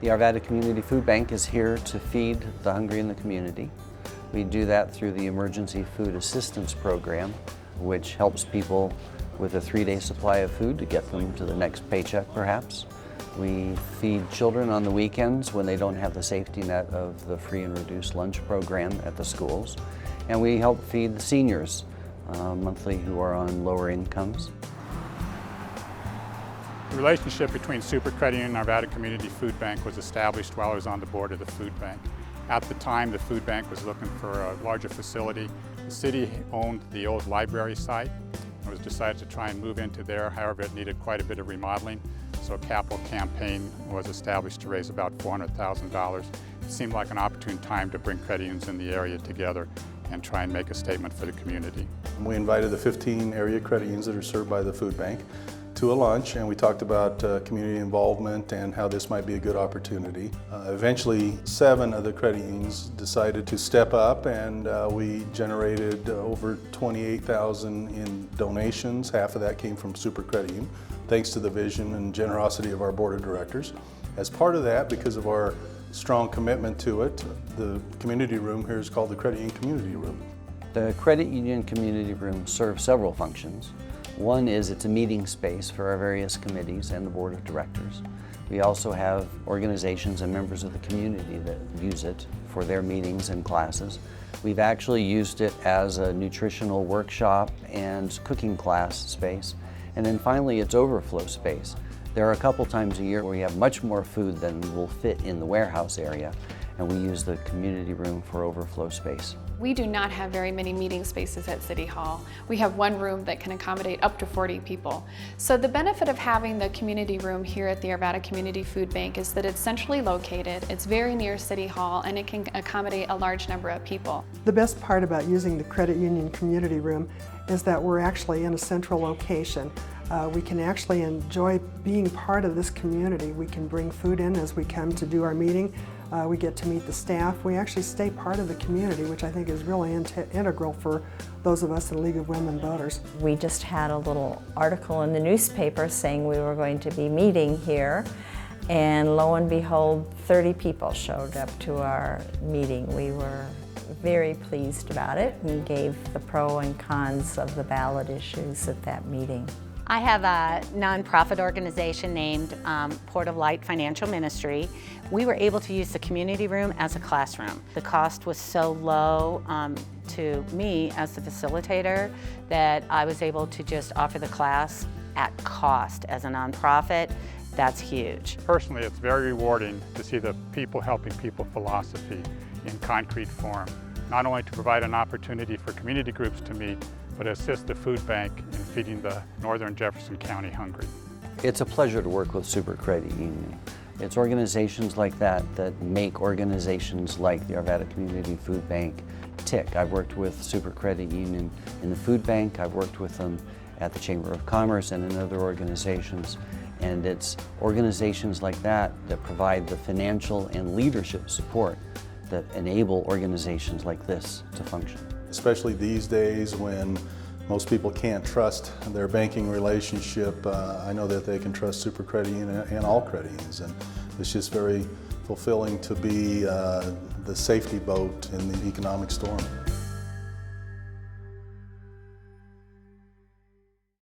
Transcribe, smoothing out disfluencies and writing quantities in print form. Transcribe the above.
The Arvada Community Food Bank is here to feed the hungry in the community. We do that through the Emergency Food Assistance Program, which helps people with a 3-day supply of food to get them to the next paycheck perhaps. We feed children on the weekends when they don't have the safety net of the free and reduced lunch program at the schools. And we help feed the seniors monthly who are on lower incomes. The relationship between Sooper Credit Union and Arvada Community Food Bank was established while I was on the board of the food bank. At the time, the food bank was looking for a larger facility. The city owned the old library site. It was decided to try and move into there. However, it needed quite a bit of remodeling, so a capital campaign was established to raise about $400,000. It seemed like an opportune time to bring credit unions in the area together and try and make a statement for the community. We invited the 15 area credit unions that are served by the food bank to a lunch, and we talked about community involvement and how this might be a good opportunity. Eventually, 7 of the credit unions decided to step up, and we generated over $28,000 in donations. Half of that came from Sooper Credit Union, thanks to the vision and generosity of our board of directors. As part of that, because of our strong commitment to it, the community room here is called the Credit Union Community Room. The Credit Union Community Room serves several functions. One is it's a meeting space for our various committees and the board of directors. We also have organizations and members of the community that use it for their meetings and classes. We've actually used it as a nutritional workshop and cooking class space. And then finally, it's overflow space. There are a couple times a year where we have much more food than will fit in the warehouse area, and we use the community room for overflow space. We do not have very many meeting spaces at City Hall. We have one room that can accommodate up to 40 people. So the benefit of having the community room here at the Arvada Community Food Bank is that it's centrally located, it's very near City Hall, and it can accommodate a large number of people. The best part about using the Credit Union Community Room is that we're actually in a central location. We can actually enjoy being part of this community. We can bring food in as we come to do our meeting. We get to meet the staff. We actually stay part of the community, which I think is really integral for those of us in League of Women Voters. We just had a little article in the newspaper saying we were going to be meeting here, and lo and behold, 30 people showed up to our meeting. We were very pleased about it and gave the pro and cons of the ballot issues at that meeting. I have a nonprofit organization named Port of Light Financial Ministry. We were able to use the community room as a classroom. The cost was so low to me as the facilitator that I was able to just offer the class at cost as a nonprofit. That's huge. Personally, it's very rewarding to see the people helping people philosophy in concrete form, not only to provide an opportunity for community groups to meet, but assist the food bank in feeding the northern Jefferson County hungry. It's a pleasure to work with Sooper Credit Union. It's organizations like that that make organizations like the Arvada Community Food Bank tick. I've worked with Sooper Credit Union in the food bank, I've worked with them at the Chamber of Commerce and in other organizations, and it's organizations like that that provide the financial and leadership support that enable organizations like this to function. Especially these days when most people can't trust their banking relationship, I know that they can trust Sooper Credit Union and all credit unions, and it's just very fulfilling to be the safety boat in the economic storm.